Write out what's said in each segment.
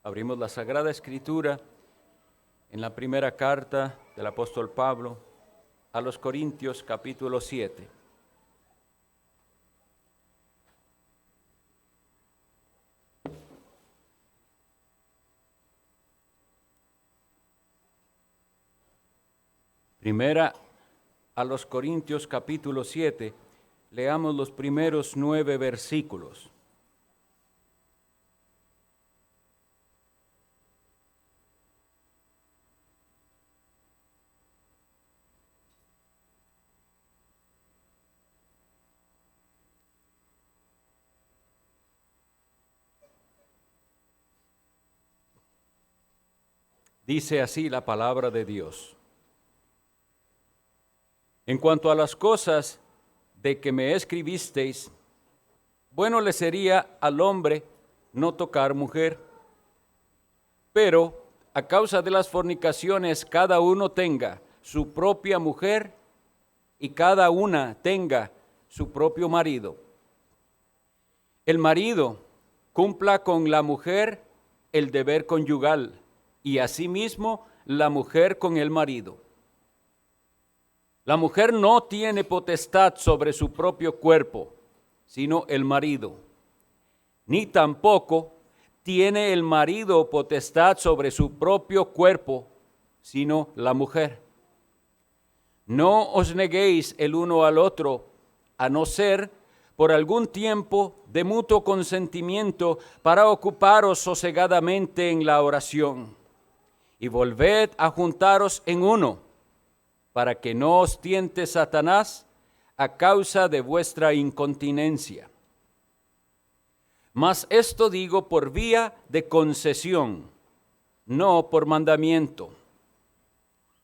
Abrimos la Sagrada Escritura en la primera carta del apóstol Pablo a los Corintios, capítulo 7. Primera a los Corintios, capítulo 7, leamos los primeros 9 versículos. Dice así la palabra de Dios. En cuanto a las cosas de que me escribisteis, bueno le sería al hombre no tocar mujer. Pero a causa de las fornicaciones cada uno tenga su propia mujer y cada una tenga su propio marido. El marido cumpla con la mujer el deber conyugal y asimismo la mujer con el marido. La mujer no tiene potestad sobre su propio cuerpo, sino el marido, ni tampoco tiene el marido potestad sobre su propio cuerpo, sino la mujer. No os neguéis el uno al otro, a no ser por algún tiempo de mutuo consentimiento para ocuparos sosegadamente en la oración. Y volved a juntaros en uno, para que no os tiente Satanás a causa de vuestra incontinencia. Mas esto digo por vía de concesión, no por mandamiento.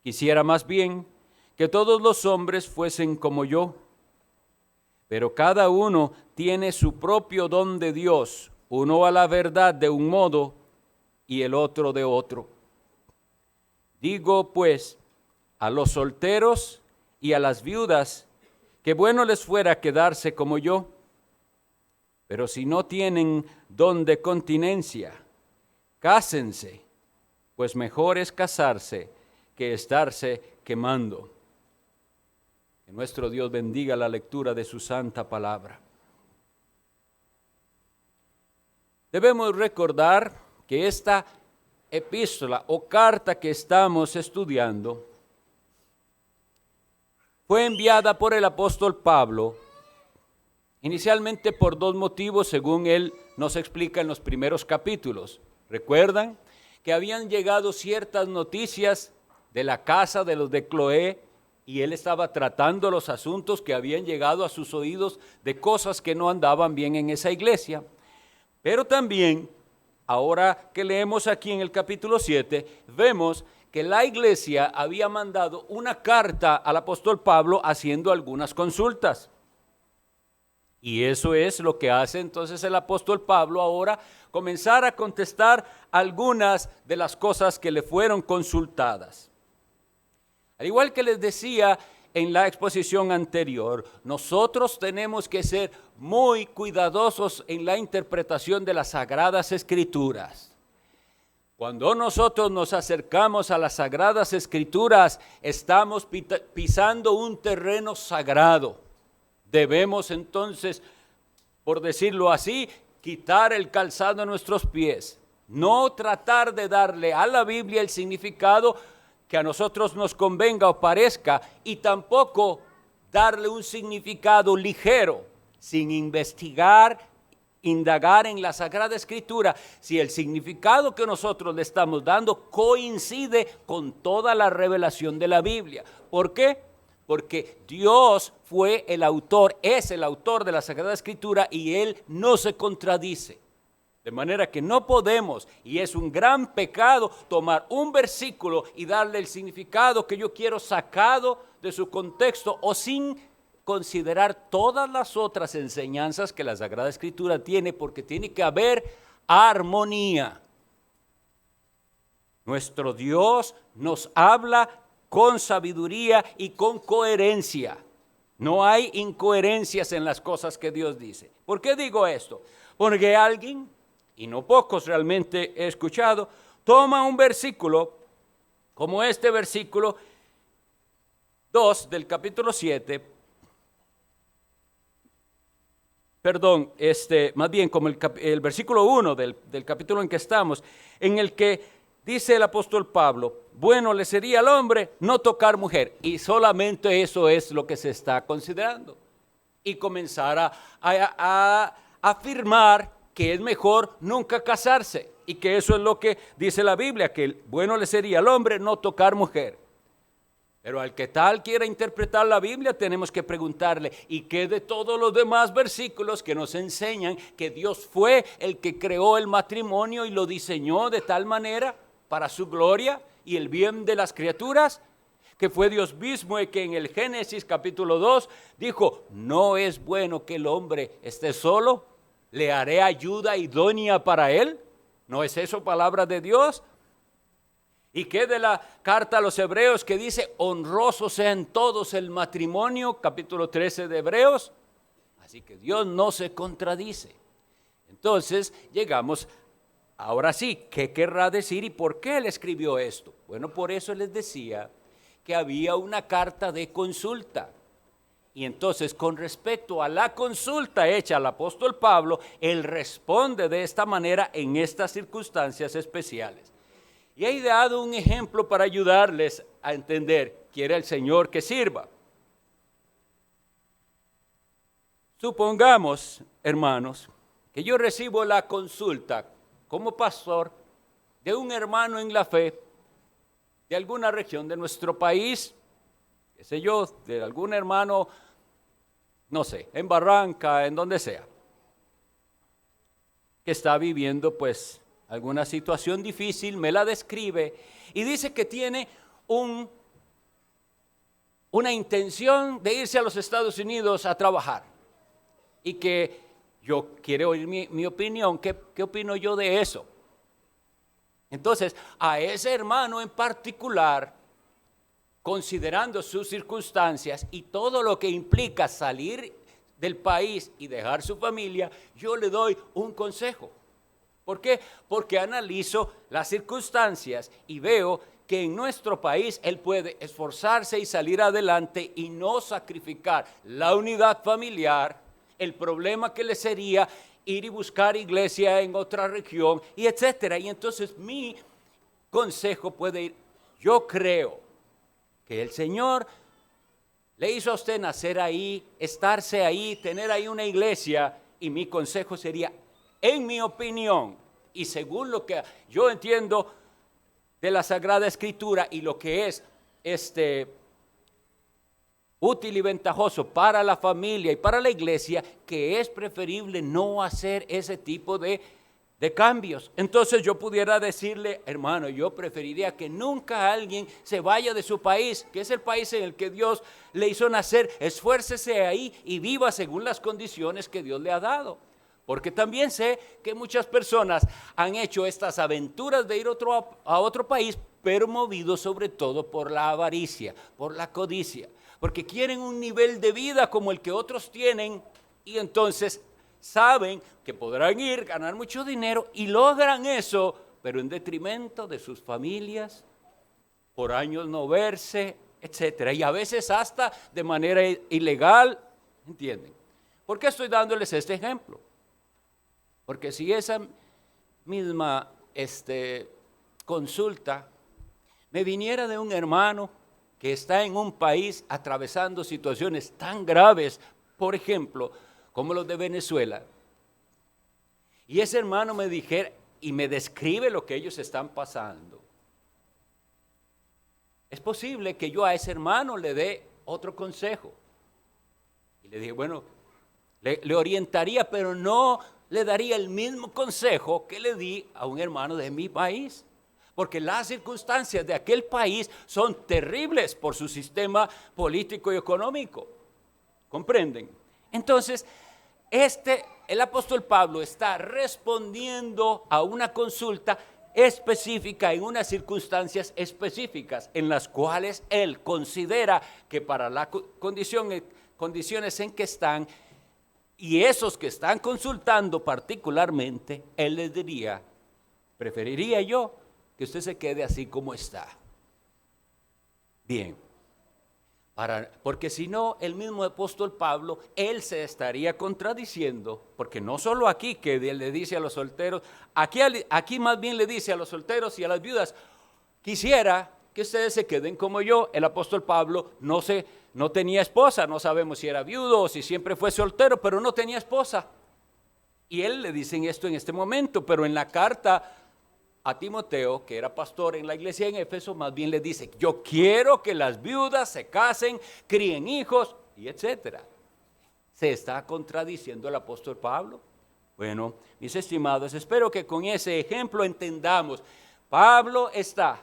Quisiera más bien que todos los hombres fuesen como yo, pero cada uno tiene su propio don de Dios, uno a la verdad de un modo y el otro de otro. Digo pues a los solteros y a las viudas que bueno les fuera quedarse como yo, pero si no tienen don de continencia, cásense, pues mejor es casarse que estarse quemando. Que nuestro Dios bendiga la lectura de su santa palabra. Debemos recordar que esta epístola o carta que estamos estudiando fue enviada por el apóstol Pablo, inicialmente por dos motivos, según él nos explica en los primeros capítulos. ¿Recuerdan? Que habían llegado ciertas noticias de la casa de los de Cloé y él estaba tratando los asuntos que habían llegado a sus oídos de cosas que no andaban bien en esa iglesia. Pero también, ahora que leemos aquí en el capítulo 7, vemos que la iglesia había mandado una carta al apóstol Pablo haciendo algunas consultas. Y eso es lo que hace entonces el apóstol Pablo ahora, comenzar a contestar algunas de las cosas que le fueron consultadas. Al igual que les decía en la exposición anterior, nosotros tenemos que ser muy cuidadosos en la interpretación de las Sagradas Escrituras. Cuando nosotros nos acercamos a las Sagradas Escrituras, estamos pisando un terreno sagrado. Debemos entonces, por decirlo así, quitar el calzado de nuestros pies. No tratar de darle a la Biblia el significado que a nosotros nos convenga o parezca, y tampoco darle un significado ligero, sin investigar, indagar en la Sagrada Escritura, si el significado que nosotros le estamos dando coincide con toda la revelación de la Biblia. ¿Por qué? Porque Dios fue el autor, es el autor de la Sagrada Escritura y Él no se contradice. De manera que no podemos, y es un gran pecado, tomar un versículo y darle el significado que yo quiero sacado de su contexto o sin considerar todas las otras enseñanzas que la Sagrada Escritura tiene, porque tiene que haber armonía. Nuestro Dios nos habla con sabiduría y con coherencia. No hay incoherencias en las cosas que Dios dice. ¿Por qué digo esto? Porque alguien y no pocos realmente he escuchado, toma un versículo como este versículo 2 del capítulo 7, más bien como el versículo 1 del capítulo en que estamos, en el que dice el apóstol Pablo, bueno le sería al hombre no tocar mujer, y solamente eso es lo que se está considerando, y comenzar a afirmar que es mejor nunca casarse, y que eso es lo que dice la Biblia, que bueno le sería al hombre no tocar mujer. Pero al que tal quiera interpretar la Biblia, tenemos que preguntarle, ¿y qué de todos los demás versículos que nos enseñan que Dios fue el que creó el matrimonio y lo diseñó de tal manera para su gloria y el bien de las criaturas? Que fue Dios mismo el que en el Génesis capítulo 2 dijo, no es bueno que el hombre esté solo, le haré ayuda idónea para él. ¿No es eso palabra de Dios? ¿Y qué de la carta a los Hebreos que dice, honroso sea en todos el matrimonio, capítulo 13 de Hebreos? Así que Dios no se contradice. Entonces llegamos, ahora sí, ¿qué querrá decir y por qué él escribió esto? Bueno, por eso les decía que había una carta de consulta. Y entonces, con respecto a la consulta hecha al apóstol Pablo, él responde de esta manera en estas circunstancias especiales. Y he dado un ejemplo para ayudarles a entender, quiere el Señor que sirva. Supongamos, hermanos, que yo recibo la consulta como pastor de un hermano en la fe de alguna región de nuestro país, qué sé yo, de algún hermano, no sé, en Barranca, en donde sea, que está viviendo pues alguna situación difícil, me la describe y dice que tiene una intención de irse a los Estados Unidos a trabajar y que yo quiero oír mi opinión. ¿Qué opino yo de eso? Entonces, a ese hermano en particular, considerando sus circunstancias y todo lo que implica salir del país y dejar su familia, yo le doy un consejo. ¿Por qué? Porque analizo las circunstancias y veo que en nuestro país él puede esforzarse y salir adelante y no sacrificar la unidad familiar, el problema que le sería ir y buscar iglesia en otra región, y etcétera. Y entonces mi consejo puede ir, yo creo que el Señor le hizo a usted nacer ahí, estarse ahí, tener ahí una iglesia, y mi consejo sería, en mi opinión, y según lo que yo entiendo de la Sagrada Escritura y lo que es útil y ventajoso para la familia y para la iglesia, que es preferible no hacer ese tipo de cambios. Entonces yo pudiera decirle, hermano, yo preferiría que nunca alguien se vaya de su país, que es el país en el que Dios le hizo nacer. Esfuércese ahí y viva según las condiciones que Dios le ha dado. Porque también sé que muchas personas han hecho estas aventuras de ir a otro país, pero movidos sobre todo por la avaricia, por la codicia, porque quieren un nivel de vida como el que otros tienen, y entonces saben que podrán ir, ganar mucho dinero, y logran eso, pero en detrimento de sus familias, por años no verse, etcétera, y a veces hasta de manera ilegal, ¿entienden? ¿Por qué estoy dándoles este ejemplo? Porque si esa misma consulta me viniera de un hermano que está en un país atravesando situaciones tan graves, por ejemplo, como los de Venezuela, y ese hermano me dijera y me describe lo que ellos están pasando, es posible que yo a ese hermano le dé otro consejo. Y le dije, bueno, le orientaría, pero no le daría el mismo consejo que le di a un hermano de mi país, porque las circunstancias de aquel país son terribles por su sistema político y económico. ¿Comprenden? Entonces, el apóstol Pablo está respondiendo a una consulta específica en unas circunstancias específicas en las cuales él considera que para las condiciones en que están, Y esos que están consultando particularmente, él les diría, preferiría yo que usted se quede así como está. Bien, porque si no, el mismo apóstol Pablo, él se estaría contradiciendo, porque no solo aquí que le dice a los solteros, aquí más bien le dice a los solteros y a las viudas, quisiera que ustedes se queden como yo. El apóstol Pablo no tenía esposa, no sabemos si era viudo o si siempre fue soltero, pero no tenía esposa. Y él le dicen esto en este momento, pero en la carta a Timoteo, que era pastor en la iglesia en Éfeso, más bien le dice, yo quiero que las viudas se casen, críen hijos, y etcétera. ¿Se está contradiciendo el apóstol Pablo? Bueno, mis estimados, espero que con ese ejemplo entendamos, Pablo está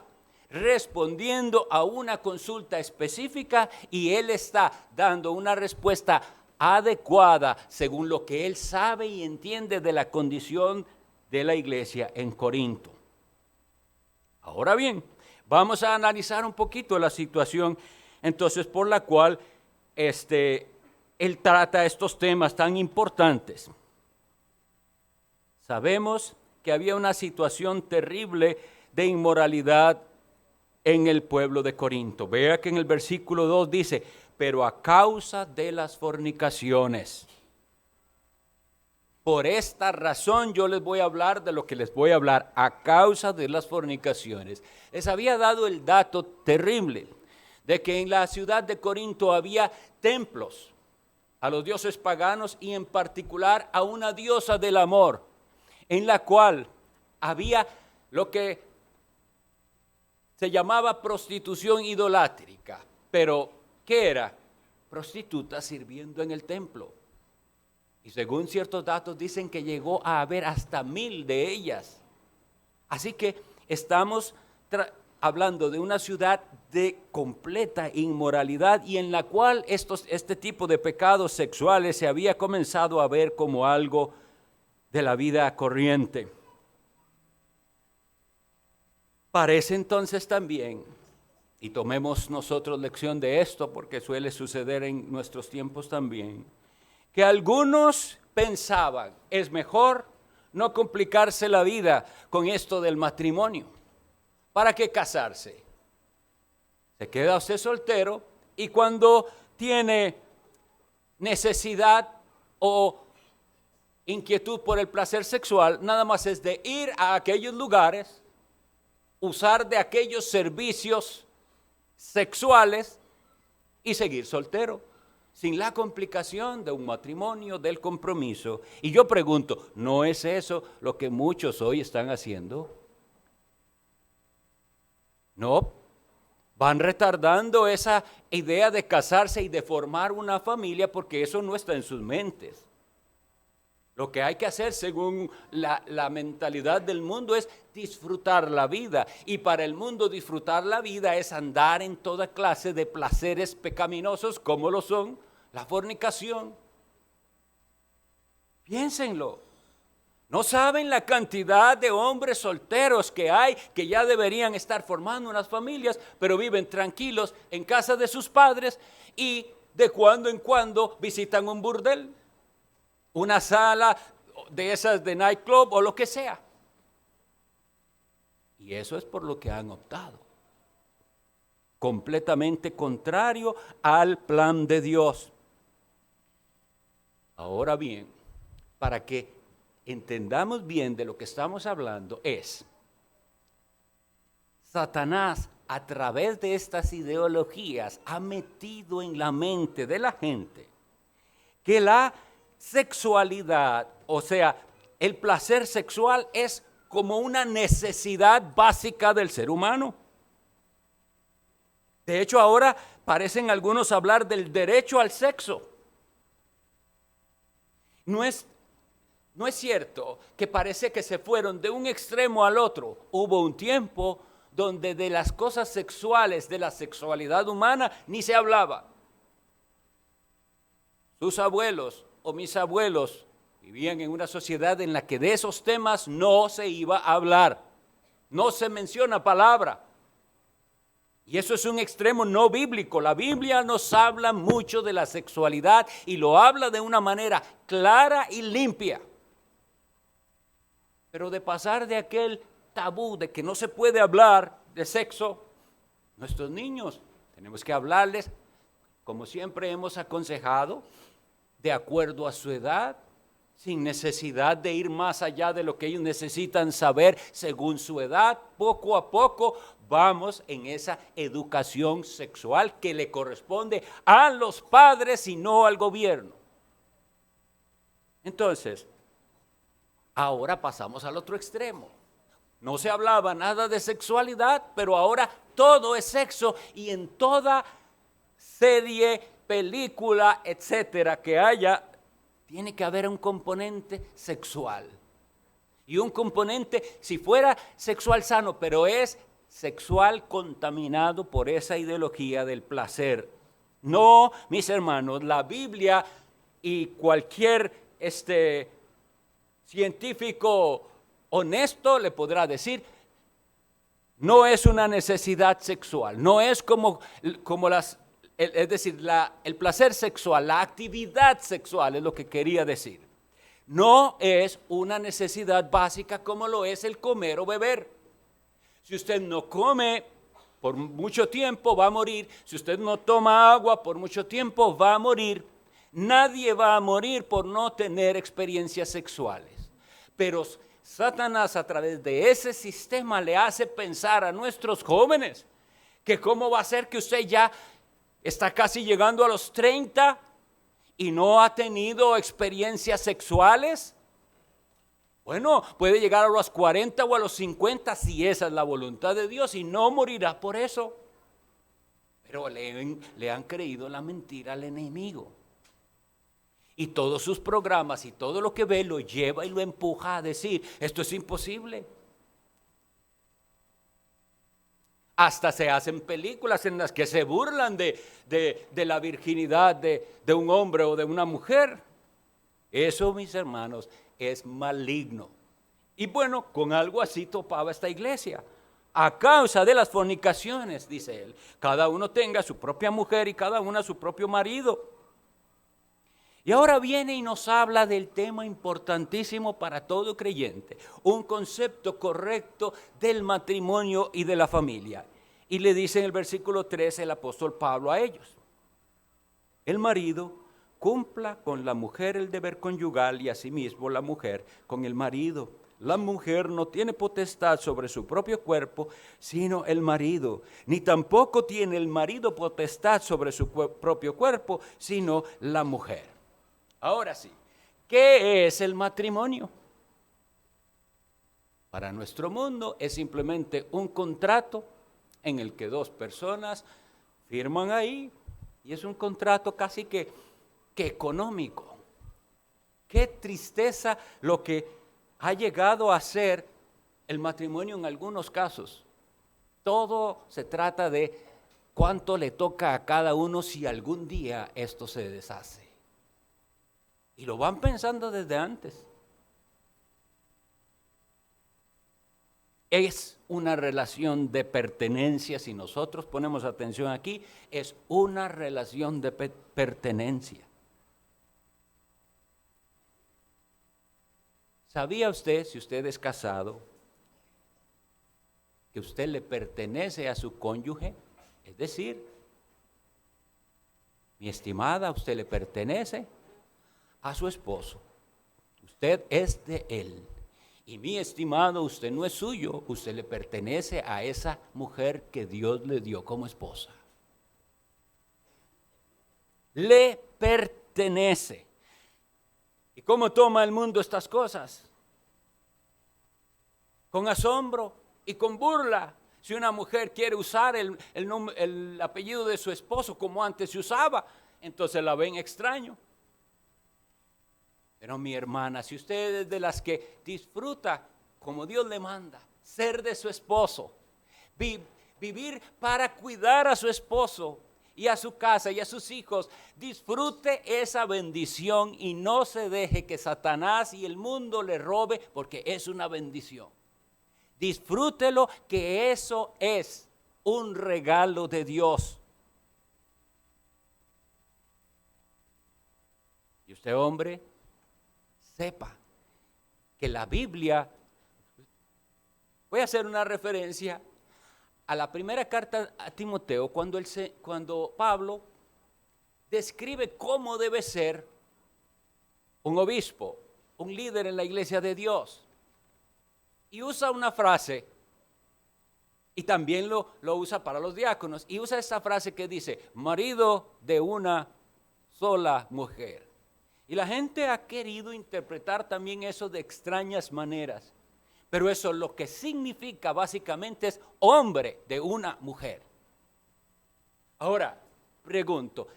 respondiendo a una consulta específica y él está dando una respuesta adecuada según lo que él sabe y entiende de la condición de la iglesia en Corinto. Ahora bien, vamos a analizar un poquito la situación entonces por la cual él trata estos temas tan importantes. Sabemos que había una situación terrible de inmoralidad en el pueblo de Corinto. Vea que en el versículo 2 dice, pero a causa de las fornicaciones. Por esta razón yo les voy a hablar de lo que les voy a hablar, a causa de las fornicaciones. Les había dado el dato terrible de que en la ciudad de Corinto había templos a los dioses paganos y en particular a una diosa del amor, en la cual había lo que se llamaba prostitución idolátrica. Pero, ¿qué era? Prostitutas sirviendo en el templo. Y según ciertos datos dicen que llegó a haber hasta 1000 de ellas. Así que estamos hablando de una ciudad de completa inmoralidad y en la cual este tipo de pecados sexuales se había comenzado a ver como algo de la vida corriente. Parece entonces también, y tomemos nosotros lección de esto porque suele suceder en nuestros tiempos también, que algunos pensaban, es mejor no complicarse la vida con esto del matrimonio. ¿Para qué casarse? Se queda usted soltero y cuando tiene necesidad o inquietud por el placer sexual, nada más es de ir a aquellos lugares, usar de aquellos servicios sexuales y seguir soltero, sin la complicación de un matrimonio, del compromiso. Y yo pregunto, ¿no es eso lo que muchos hoy están haciendo? No, van retardando esa idea de casarse y de formar una familia porque eso no está en sus mentes. Lo que hay que hacer según la mentalidad del mundo es disfrutar la vida. Y para el mundo disfrutar la vida es andar en toda clase de placeres pecaminosos como lo son la fornicación. Piénsenlo. No saben la cantidad de hombres solteros que hay que ya deberían estar formando unas familias, pero viven tranquilos en casa de sus padres y de cuando en cuando visitan un burdel, una sala de esas de nightclub o lo que sea. Y eso es por lo que han optado. Completamente contrario al plan de Dios. Ahora bien, para que entendamos bien de lo que estamos hablando es, Satanás a través de estas ideologías ha metido en la mente de la gente que la sexualidad, o sea, el placer sexual es como una necesidad básica del ser humano. De hecho, ahora parecen algunos hablar del derecho al sexo. No es cierto que parece que se fueron de un extremo al otro. Hubo un tiempo donde de las cosas sexuales, de la sexualidad humana, ni se hablaba. Sus abuelos o mis abuelos vivían en una sociedad en la que de esos temas no se iba a hablar. No se menciona palabra. Y eso es un extremo no bíblico. La Biblia nos habla mucho de la sexualidad y lo habla de una manera clara y limpia. Pero de pasar de aquel tabú de que no se puede hablar de sexo, nuestros niños tenemos que hablarles, como siempre hemos aconsejado, de acuerdo a su edad, sin necesidad de ir más allá de lo que ellos necesitan saber según su edad. Poco a poco vamos en esa educación sexual que le corresponde a los padres y no al gobierno. Entonces, ahora pasamos al otro extremo. No se hablaba nada de sexualidad, pero ahora todo es sexo, y en toda serie, película, etcétera, que haya, tiene que haber un componente sexual. Y un componente, si fuera sexual sano, pero es sexual contaminado por esa ideología del placer. No, mis hermanos, la Biblia y cualquier científico honesto le podrá decir, no es una necesidad sexual, no es como es decir, el placer sexual, la actividad sexual es lo que quería decir. No es una necesidad básica como lo es el comer o beber. Si usted no come por mucho tiempo, va a morir. Si usted no toma agua por mucho tiempo, va a morir. Nadie va a morir por no tener experiencias sexuales. Pero Satanás, a través de ese sistema, le hace pensar a nuestros jóvenes que cómo va a ser que usted ya está casi llegando a los 30 y no ha tenido experiencias sexuales. Bueno, puede llegar a los 40 o a los 50 si esa es la voluntad de Dios, y no morirá por eso. Pero le han creído la mentira al enemigo. Y todos sus programas y todo lo que ve lo lleva y lo empuja a decir, esto es imposible. Hasta se hacen películas en las que se burlan de la virginidad de un hombre o de una mujer. Eso, mis hermanos, es maligno. Y bueno, con algo así topaba esta iglesia. A causa de las fornicaciones, dice él, cada uno tenga su propia mujer y cada una su propio marido. Y ahora viene y nos habla del tema importantísimo para todo creyente, un concepto correcto del matrimonio y de la familia. Y le dice en el versículo 13 el apóstol Pablo a ellos: el marido cumpla con la mujer el deber conyugal, y asimismo la mujer con el marido. La mujer no tiene potestad sobre su propio cuerpo, sino el marido, ni tampoco tiene el marido potestad sobre su propio cuerpo, sino la mujer. Ahora sí, ¿qué es el matrimonio? Para nuestro mundo es simplemente un contrato en el que dos personas firman ahí, y es un contrato casi que económico. Qué tristeza lo que ha llegado a ser el matrimonio en algunos casos. Todo se trata de cuánto le toca a cada uno si algún día esto se deshace. Y lo van pensando desde antes. Es una relación de pertenencia. Si nosotros ponemos atención aquí, es una relación de pertenencia. ¿Sabía usted, si usted es casado, que usted le pertenece a su cónyuge? Es decir, mi estimada, usted le pertenece a su esposo. Usted es de él. Y mi estimado, usted no es suyo, usted le pertenece a esa mujer que Dios le dio como esposa. Le pertenece. ¿Y cómo toma el mundo estas cosas? Con asombro y con burla. Si una mujer quiere usar el apellido de su esposo como antes se usaba, entonces la ven extraño. Pero mi hermana, si usted es de las que disfruta como Dios le manda, ser de su esposo, vivir para cuidar a su esposo y a su casa y a sus hijos, disfrute esa bendición y no se deje que Satanás y el mundo le robe, porque es una bendición. Disfrútelo, que eso es un regalo de Dios. Y usted, hombre, sepa que la Biblia, voy a hacer una referencia a la primera carta a Timoteo, cuando Pablo describe cómo debe ser un obispo, un líder en la iglesia de Dios. Y usa una frase, y también lo usa para los diáconos, y usa esta frase que dice, marido de una sola mujer. Y la gente ha querido interpretar también eso de extrañas maneras. Pero eso lo que significa básicamente es hombre de una mujer. Ahora, pregunto,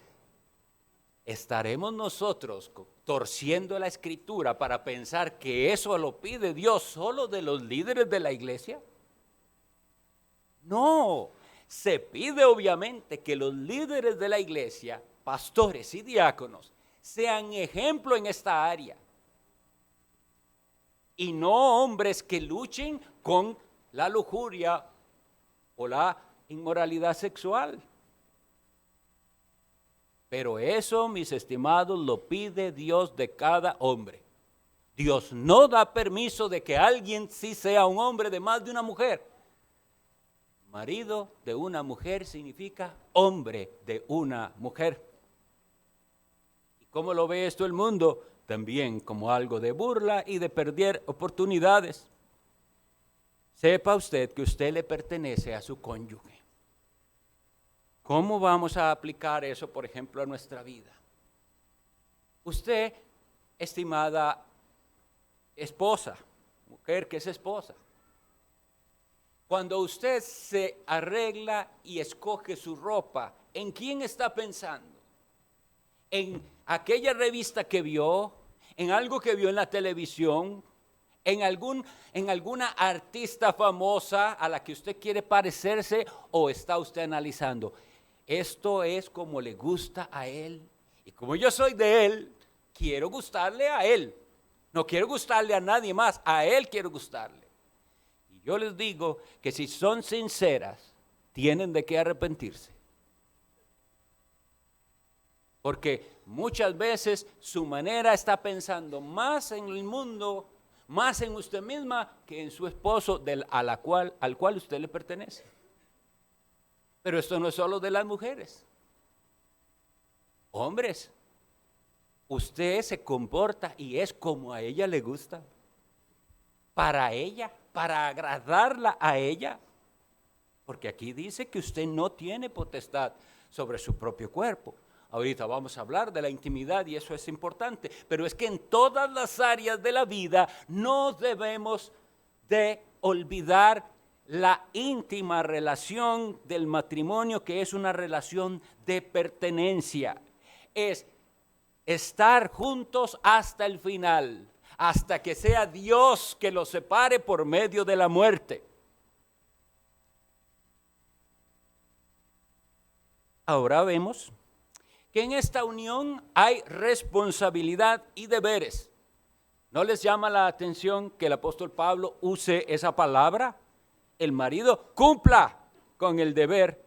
¿estaremos nosotros torciendo la escritura para pensar que eso lo pide Dios solo de los líderes de la iglesia? No, se pide obviamente que los líderes de la iglesia, pastores y diáconos, sean ejemplo en esta área. Y no hombres que luchen con la lujuria o la inmoralidad sexual. Pero eso, mis estimados, lo pide Dios de cada hombre. Dios no da permiso de que alguien sí sea un hombre de más de una mujer. Marido de una mujer significa hombre de una mujer. ¿Y cómo lo ve esto el mundo? También como algo de burla y de perder oportunidades. Sepa usted que usted le pertenece a su cónyuge. ¿Cómo vamos a aplicar eso, por ejemplo, a nuestra vida? Usted, estimada esposa, mujer que es esposa, cuando usted se arregla y escoge su ropa, ¿en quién está pensando? ¿En aquella revista que vio? ¿En algo que vio en la televisión? ¿En alguna artista famosa a la que usted quiere parecerse? ¿O está usted analizando? Esto es como le gusta a él. Y como yo soy de él, quiero gustarle a él. No quiero gustarle a nadie más, a él quiero gustarle. Y yo les digo que si son sinceras, tienen de qué arrepentirse. Porque muchas veces su manera está pensando más en el mundo, más en usted misma que en su esposo al cual usted le pertenece. Pero esto no es solo de las mujeres. Hombres, usted se comporta y es como a ella le gusta. Para ella, para agradarla a ella. Porque aquí dice que usted no tiene potestad sobre su propio cuerpo. Ahorita vamos a hablar de la intimidad y eso es importante. Pero es que en todas las áreas de la vida no debemos de olvidar la íntima relación del matrimonio, que es una relación de pertenencia. Es estar juntos hasta el final, hasta que sea Dios que los separe por medio de la muerte. Ahora vemos que en esta unión hay responsabilidad y deberes. ¿No les llama la atención que el apóstol Pablo use esa palabra? El marido cumpla con el deber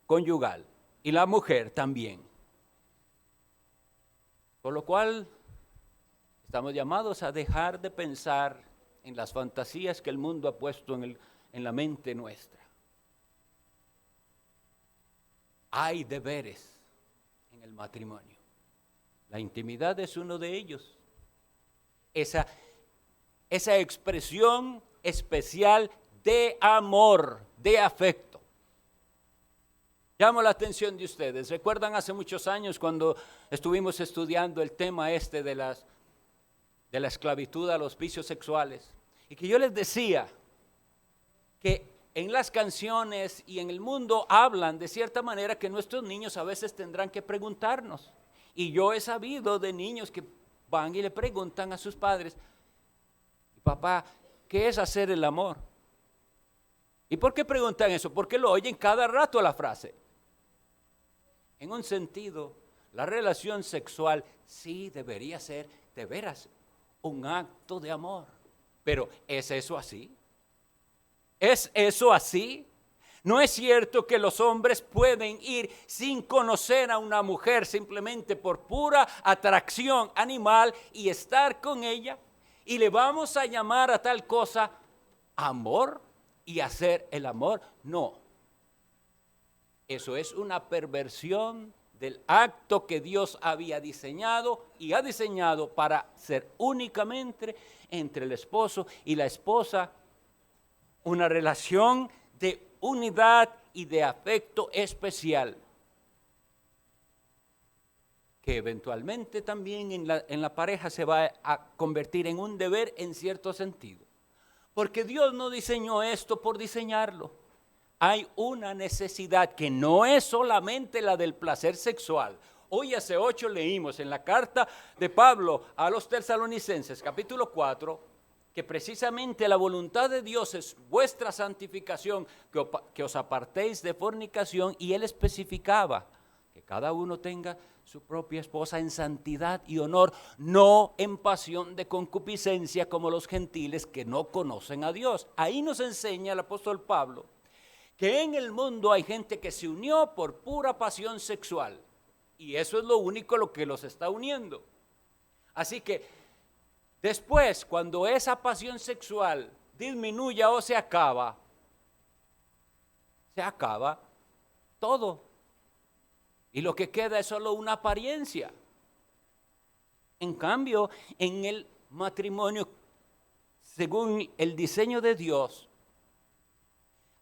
conyugal y la mujer también. Por lo cual estamos llamados a dejar de pensar en las fantasías que el mundo ha puesto en la mente nuestra. Hay deberes en el matrimonio. La intimidad es uno de ellos. Esa expresión especial de amor, de afecto. Llamo la atención de ustedes. ¿Recuerdan hace muchos años cuando estuvimos estudiando el tema de la esclavitud a los vicios sexuales? Y que yo les decía que en las canciones y en el mundo hablan de cierta manera que nuestros niños a veces tendrán que preguntarnos. Y yo he sabido de niños que van y le preguntan a sus padres, papá, ¿qué es hacer el amor? ¿Y por qué preguntan eso? Porque lo oyen cada rato la frase. En un sentido, la relación sexual sí debería ser, de veras, un acto de amor. Pero ¿es eso así? ¿Es eso así? No es cierto que los hombres pueden ir sin conocer a una mujer simplemente por pura atracción animal y estar con ella y le vamos a llamar a tal cosa amor y hacer el amor. No, eso es una perversión del acto que Dios había diseñado y ha diseñado para ser únicamente entre el esposo y la esposa, una relación de unidad y de afecto especial, que eventualmente también en la pareja se va a convertir en un deber en cierto sentido, porque Dios no diseñó esto por diseñarlo. Hay una necesidad que no es solamente la del placer sexual. Hoy hace 8 leímos en la carta de Pablo a los Tesalonicenses, capítulo 4, que precisamente la voluntad de Dios es vuestra santificación, que os apartéis de fornicación, y él especificaba que cada uno tenga su propia esposa en santidad y honor, no en pasión de concupiscencia como los gentiles que no conocen a Dios. Ahí nos enseña el apóstol Pablo que en el mundo hay gente que se unió por pura pasión sexual, y eso es lo único lo que los está uniendo. Así que después, cuando esa pasión sexual disminuya o se acaba todo. Y lo que queda es solo una apariencia. En cambio, en el matrimonio, según el diseño de Dios,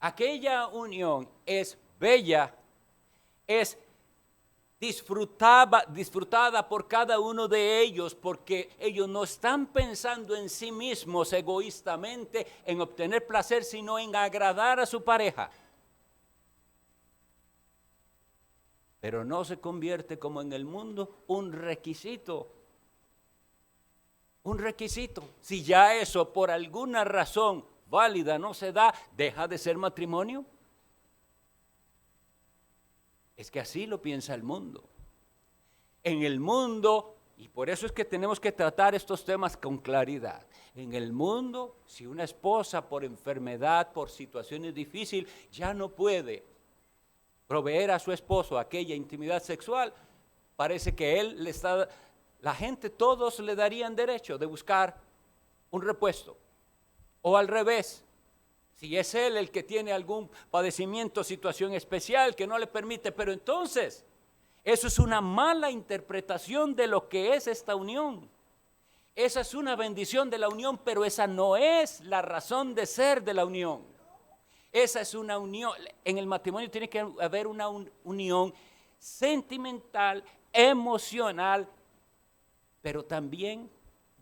aquella unión es bella, es disfrutada por cada uno de ellos, porque ellos no están pensando en sí mismos egoístamente en obtener placer, sino en agradar a su pareja. Pero no se convierte, como en el mundo, un requisito. Un requisito. Si ya eso por alguna razón válida no se da, ¿deja de ser matrimonio? Es que así lo piensa el mundo. En el mundo, y por eso es que tenemos que tratar estos temas con claridad. En el mundo, si una esposa por enfermedad, por situaciones difíciles, ya no puede proveer a su esposo aquella intimidad sexual, parece que él le está, la gente, todos le darían derecho de buscar un repuesto. O al revés, si es él el que tiene algún padecimiento, situación especial que no le permite, pero entonces eso es una mala interpretación de lo que es esta unión. Esa es una bendición de la unión, pero esa no es la razón de ser de la unión. Esa es una unión. En el matrimonio tiene que haber una unión sentimental, emocional, pero también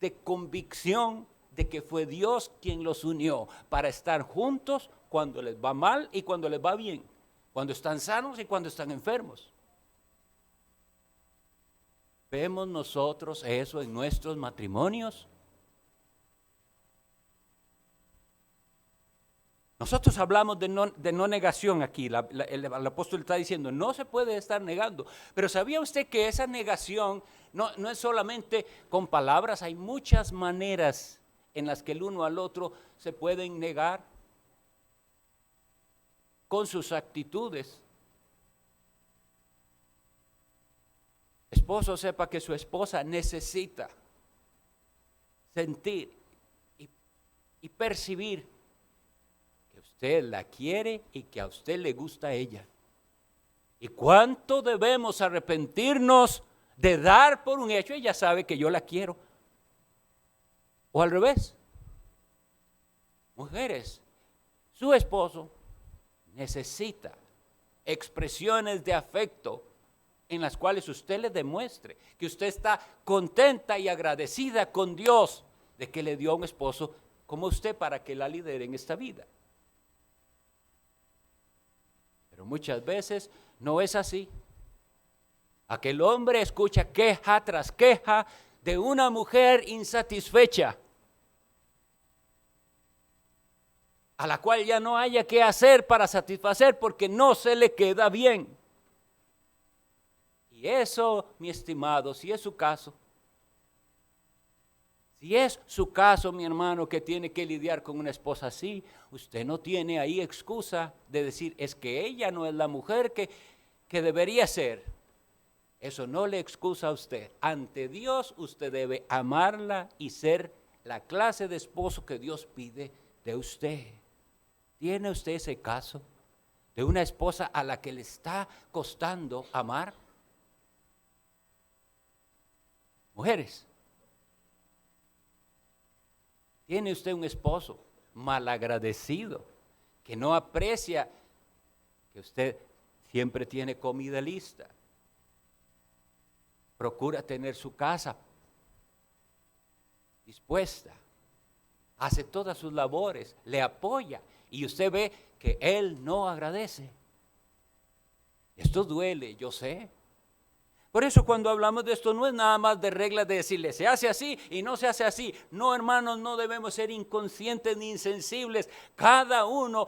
de convicción de que fue Dios quien los unió para estar juntos cuando les va mal y cuando les va bien, cuando están sanos y cuando están enfermos. ¿Vemos nosotros eso en nuestros matrimonios? Nosotros hablamos de no negación aquí, el apóstol está diciendo, no se puede estar negando, pero ¿sabía usted que esa negación no es solamente con palabras? Hay muchas maneras en las que el uno al otro se pueden negar con sus actitudes. Esposo, sepa que su esposa necesita sentir y percibir que usted la quiere y que a usted le gusta ella. ¿Y cuánto debemos arrepentirnos de dar por un hecho? Ella sabe que yo la quiero. O al revés. Mujeres, su esposo necesita expresiones de afecto en las cuales usted le demuestre que usted está contenta y agradecida con Dios de que le dio a un esposo como usted para que la lidere en esta vida. Pero muchas veces no es así. Aquel hombre escucha queja tras queja de una mujer insatisfecha, a la cual ya no haya qué hacer para satisfacer porque no se le queda bien. Y eso, mi estimado, si es su caso, Si es su caso, mi hermano, que tiene que lidiar con una esposa así, usted no tiene ahí excusa de decir, es que ella no es la mujer que debería ser. Eso no le excusa a usted. Ante Dios usted debe amarla y ser la clase de esposo que Dios pide de usted. ¿Tiene usted ese caso de una esposa a la que le está costando amar? Mujeres, ¿tiene usted un esposo malagradecido que no aprecia que usted siempre tiene comida lista? Procura tener su casa dispuesta, hace todas sus labores, le apoya y usted ve que él no agradece. Esto duele, yo sé. Por eso cuando hablamos de esto no es nada más de reglas de decirle se hace así y no se hace así. No, hermanos, no debemos ser inconscientes ni insensibles. Cada uno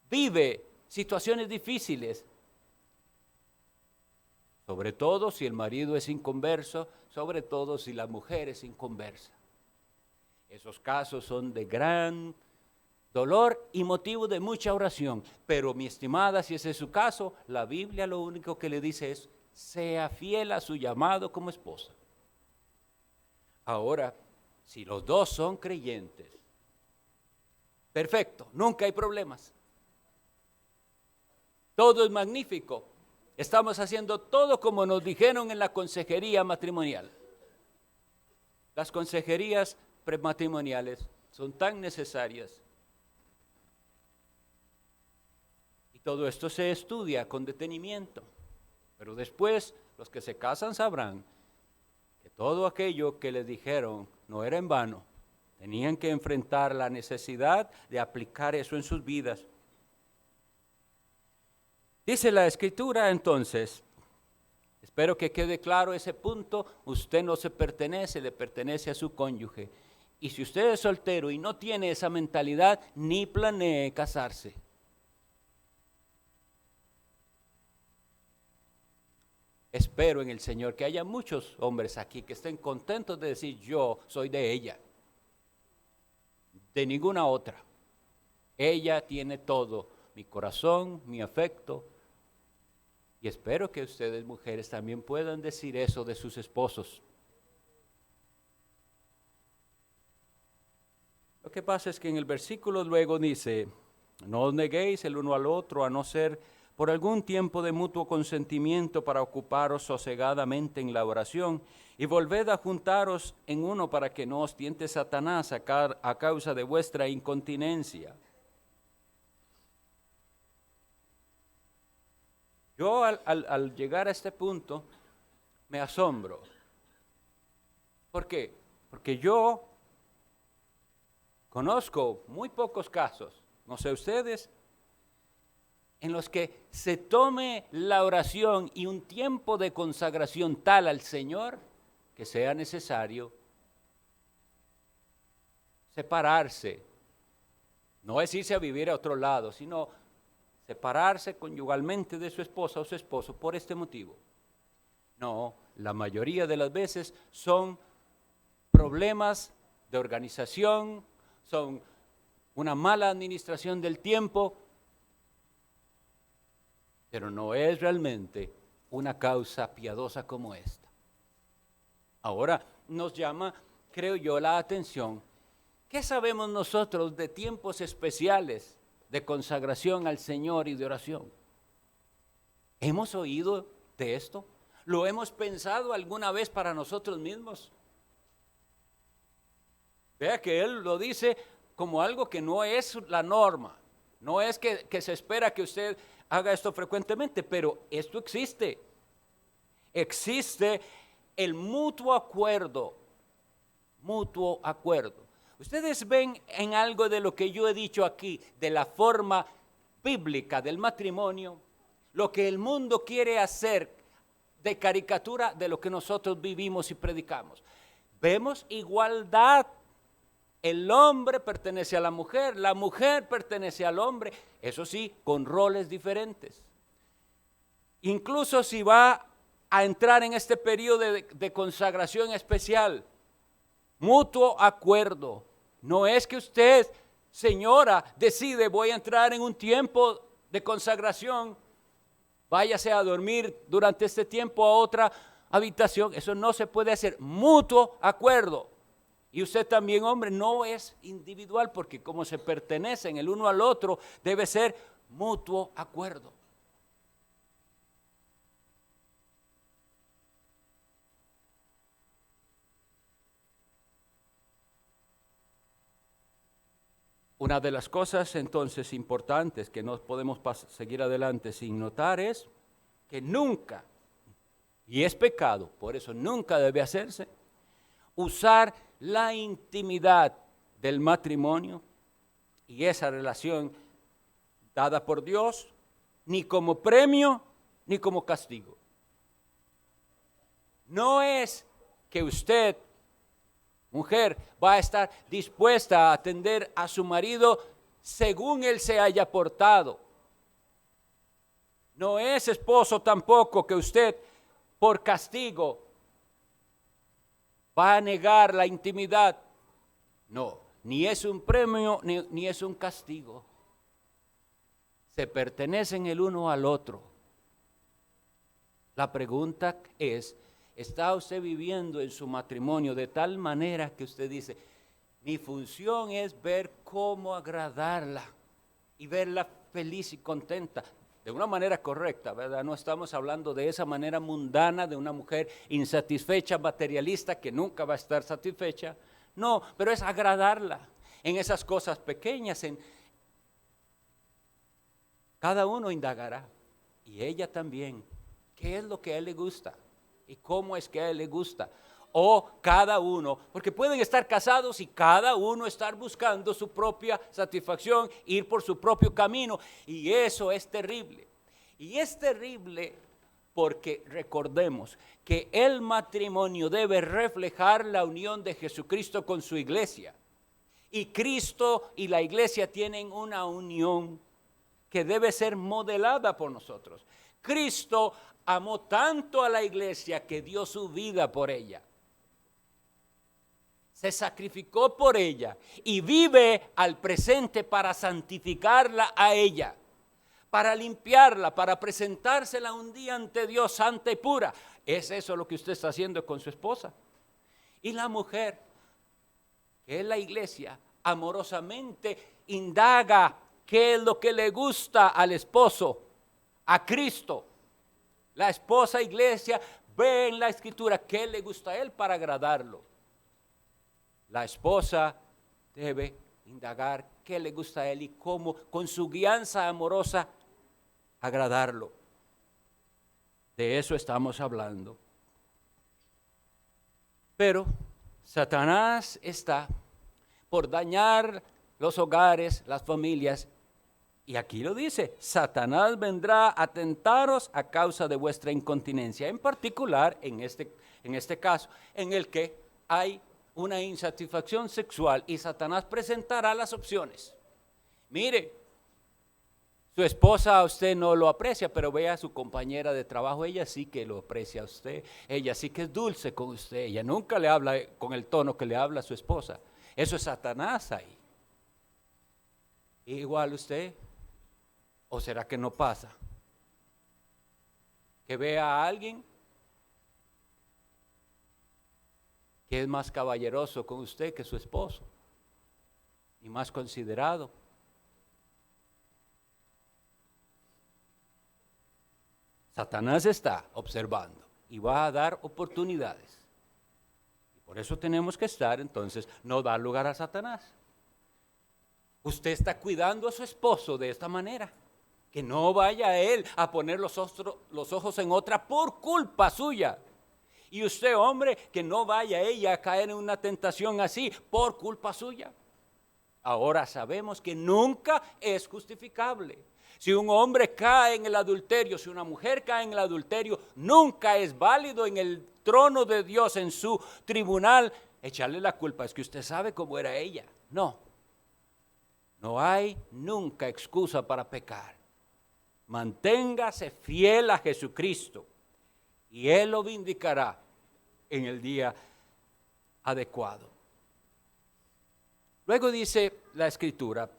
vive situaciones difíciles. Sobre todo si el marido es inconverso, sobre todo si la mujer es inconversa. Esos casos son de gran dolor y motivo de mucha oración. Pero mi estimada, si ese es su caso, la Biblia lo único que le dice es, sea fiel a su llamado como esposa. Ahora, si los dos son creyentes, perfecto, nunca hay problemas. Todo es magnífico. Estamos haciendo todo como nos dijeron en la consejería matrimonial. Las consejerías prematrimoniales son tan necesarias. Y todo esto se estudia con detenimiento. Pero después los que se casan sabrán que todo aquello que les dijeron no era en vano. Tenían que enfrentar la necesidad de aplicar eso en sus vidas. Dice la Escritura entonces, espero que quede claro ese punto, usted no se pertenece, le pertenece a su cónyuge. Y si usted es soltero y no tiene esa mentalidad, ni planee casarse. Espero en el Señor que haya muchos hombres aquí que estén contentos de decir, yo soy de ella, de ninguna otra. Ella tiene todo, mi corazón, mi afecto. Y espero que ustedes, mujeres, también puedan decir eso de sus esposos. Lo que pasa es que en el versículo luego dice, no os neguéis el uno al otro, a no ser por algún tiempo de mutuo consentimiento para ocuparos sosegadamente en la oración, y volved a juntaros en uno para que no os tiente Satanás a causa de vuestra incontinencia. Yo al llegar a este punto me asombro. ¿Por qué? Porque yo conozco muy pocos casos, no sé ustedes, en los que se tome la oración y un tiempo de consagración tal al Señor que sea necesario separarse. No es irse a vivir a otro lado, sino separarse conyugalmente de su esposa o su esposo por este motivo. No, la mayoría de las veces son problemas de organización, son una mala administración del tiempo, pero no es realmente una causa piadosa como esta. Ahora nos llama, creo yo, la atención. ¿Qué sabemos nosotros de tiempos especiales de consagración al Señor y de oración? ¿Hemos oído de esto? ¿Lo hemos pensado alguna vez para nosotros mismos? Vea que Él lo dice como algo que no es la norma. No es que se espera que usted haga esto frecuentemente, pero esto existe. Existe el mutuo acuerdo. Mutuo acuerdo. Ustedes ven en algo de lo que yo he dicho aquí, de la forma bíblica del matrimonio, lo que el mundo quiere hacer de caricatura de lo que nosotros vivimos y predicamos. Vemos igualdad. El hombre pertenece a la mujer pertenece al hombre, eso sí, con roles diferentes. Incluso si va a entrar en este periodo de consagración especial, mutuo acuerdo. No es que usted, señora, decide voy a entrar en un tiempo de consagración, váyase a dormir durante este tiempo a otra habitación. Eso no se puede hacer. Mutuo acuerdo. Y usted también, hombre, no es individual, porque como se pertenecen el uno al otro, debe ser mutuo acuerdo. Una de las cosas entonces importantes que no podemos seguir adelante sin notar es que nunca, y es pecado, por eso nunca debe hacerse, usar la intimidad del matrimonio y esa relación dada por Dios, ni como premio ni como castigo. No es que usted, mujer, va a estar dispuesta a atender a su marido según él se haya portado. No es, esposo, tampoco que usted por castigo va a negar la intimidad. No, ni es un premio ni es un castigo. Se pertenecen el uno al otro. La pregunta es, ¿está usted viviendo en su matrimonio de tal manera que usted dice, mi función es ver cómo agradarla y verla feliz y contenta? De una manera correcta, ¿verdad? No estamos hablando de esa manera mundana de una mujer insatisfecha, materialista, que nunca va a estar satisfecha. No, pero es agradarla en esas cosas pequeñas. Cada uno indagará, y ella también, qué es lo que a él le gusta y cómo es que a él le gusta. O cada uno, porque pueden estar casados y cada uno estar buscando su propia satisfacción, ir por su propio camino, y eso es terrible. Y es terrible porque recordemos que el matrimonio debe reflejar la unión de Jesucristo con su iglesia. Y Cristo y la iglesia tienen una unión que debe ser modelada por nosotros. Cristo amó tanto a la iglesia que dio su vida por ella. Se sacrificó por ella y vive al presente para santificarla a ella, para limpiarla, para presentársela un día ante Dios santa y pura. ¿Es eso lo que usted está haciendo con su esposa? Y la mujer, que es la iglesia, amorosamente indaga qué es lo que le gusta al esposo, a Cristo. La esposa iglesia ve en la escritura qué le gusta a él para agradarlo. La esposa debe indagar qué le gusta a él y cómo con su guianza amorosa agradarlo. De eso estamos hablando. Pero Satanás está por dañar los hogares, las familias. Y aquí lo dice, Satanás vendrá a tentaros a causa de vuestra incontinencia. En particular, en este caso, en el que hay una insatisfacción sexual y Satanás presentará las opciones. Mire, su esposa a usted no lo aprecia, pero vea a su compañera de trabajo, ella sí que lo aprecia a usted, ella sí que es dulce con usted, ella nunca le habla con el tono que le habla a su esposa. Eso es Satanás ahí. Igual usted, ¿o será que no pasa? Que vea a alguien que es más caballeroso con usted que su esposo y más considerado. Satanás está observando y va a dar oportunidades. Y por eso tenemos que estar, entonces, no dar lugar a Satanás. Usted está cuidando a su esposo de esta manera, que no vaya a él a poner los ojos en otra por culpa suya. Y usted, hombre, que no vaya ella a caer en una tentación así por culpa suya. Ahora sabemos que nunca es justificable. Si un hombre cae en el adulterio, si una mujer cae en el adulterio, nunca es válido en el trono de Dios, en su tribunal, echarle la culpa. Es que usted sabe cómo era ella. No, no hay nunca excusa para pecar. Manténgase fiel a Jesucristo y Él lo vindicará en el día adecuado. Luego dice la Escritura: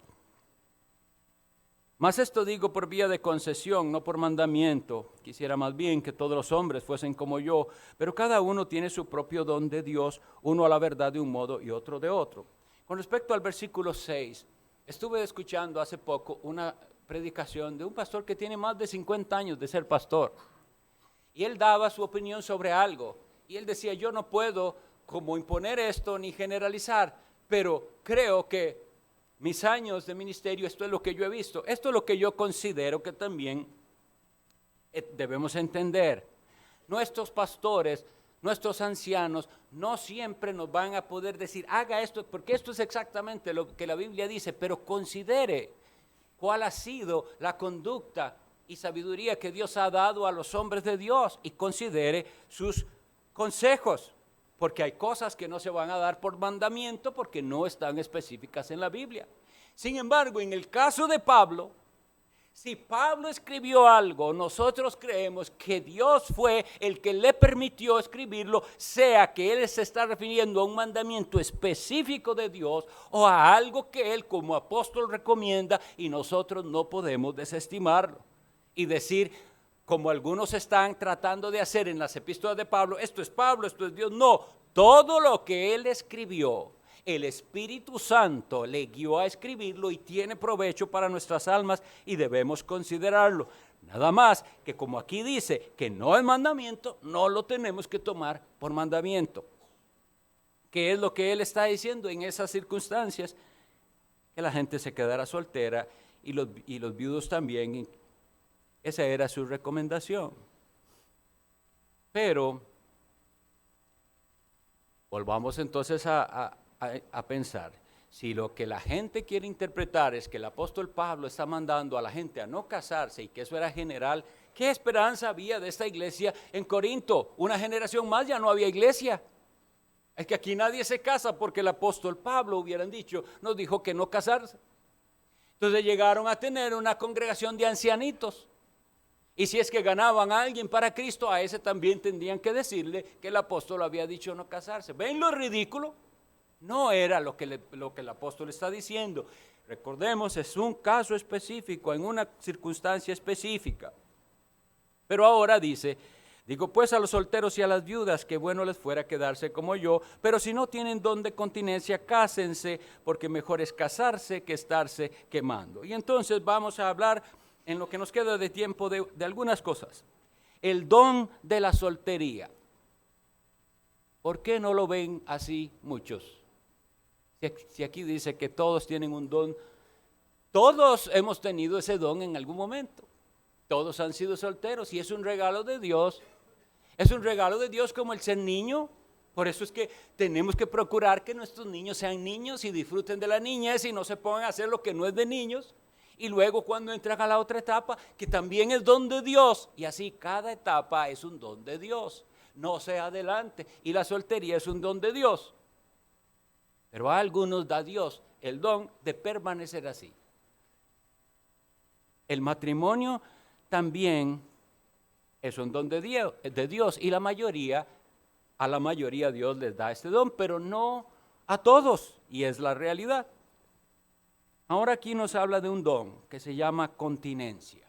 mas esto digo por vía de concesión, no por mandamiento. Quisiera más bien que todos los hombres fuesen como yo, pero cada uno tiene su propio don de Dios, uno a la verdad de un modo y otro de otro. Con respecto al versículo 6, estuve escuchando hace poco una predicación de un pastor que tiene más de 50 años de ser pastor. Y él daba su opinión sobre algo. Y él decía: yo no puedo como imponer esto ni generalizar, pero creo que mis años de ministerio, esto es lo que yo he visto, esto es lo que yo considero que también debemos entender. Nuestros pastores, nuestros ancianos, no siempre nos van a poder decir: haga esto, porque esto es exactamente lo que la Biblia dice, pero considere cuál ha sido la conducta y sabiduría que Dios ha dado a los hombres de Dios y considere sus consejos. Porque hay cosas que no se van a dar por mandamiento porque no están específicas en la Biblia. Sin embargo, en el caso de Pablo, si Pablo escribió algo, nosotros creemos que Dios fue el que le permitió escribirlo, sea que él se está refiriendo a un mandamiento específico de Dios o a algo que él como apóstol recomienda, y nosotros no podemos desestimarlo y decir, como algunos están tratando de hacer en las epístolas de Pablo: esto es Dios. No, todo lo que él escribió, el Espíritu Santo le guió a escribirlo y tiene provecho para nuestras almas y debemos considerarlo. Nada más que, como aquí dice que no es mandamiento, no lo tenemos que tomar por mandamiento. ¿Qué es lo que él está diciendo en esas circunstancias? Que la gente se quedara soltera y los viudos también. Esa era su recomendación. Pero volvamos entonces a pensar, si lo que la gente quiere interpretar es que el apóstol Pablo está mandando a la gente a no casarse y que eso era general, ¿qué esperanza había de esta iglesia en Corinto? Una generación más ya no había iglesia. Es que aquí nadie se casa porque el apóstol Pablo, hubieran dicho, nos dijo que no casarse. Entonces llegaron a tener una congregación de ancianitos. Y si es que ganaban a alguien para Cristo, a ese también tendrían que decirle que el apóstol había dicho no casarse. ¿Ven lo ridículo? No era lo que el apóstol está diciendo. Recordemos, es un caso específico, en una circunstancia específica. Pero ahora dice: digo pues a los solteros y a las viudas que bueno les fuera quedarse como yo, pero si no tienen don de continencia, cásense, porque mejor es casarse que estarse quemando. Y entonces vamos a hablar, en lo que nos queda de tiempo, de algunas cosas. El don de la soltería. ¿Por qué no lo ven así muchos? Si aquí dice que todos tienen un don, todos hemos tenido ese don en algún momento. Todos han sido solteros y es un regalo de Dios. Es un regalo de Dios como el ser niño. Por eso es que tenemos que procurar que nuestros niños sean niños y disfruten de la niñez y no se pongan a hacer lo que no es de niños. Y luego cuando entran a la otra etapa, que también es don de Dios, y así cada etapa es un don de Dios, no se adelante. Y la soltería es un don de Dios, pero a algunos da Dios el don de permanecer así. El matrimonio también es un don de Dios, y a la mayoría Dios les da este don, pero no a todos, y es la realidad. Ahora aquí nos habla de un don que se llama continencia.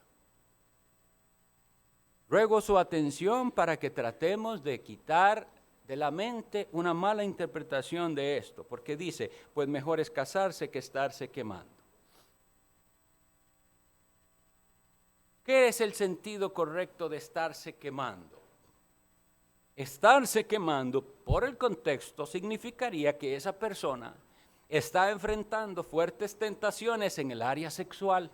Ruego su atención para que tratemos de quitar de la mente una mala interpretación de esto, porque dice, pues mejor es casarse que estarse quemando. ¿Qué es el sentido correcto de estarse quemando? Estarse quemando, por el contexto, significaría que esa persona está enfrentando fuertes tentaciones en el área sexual.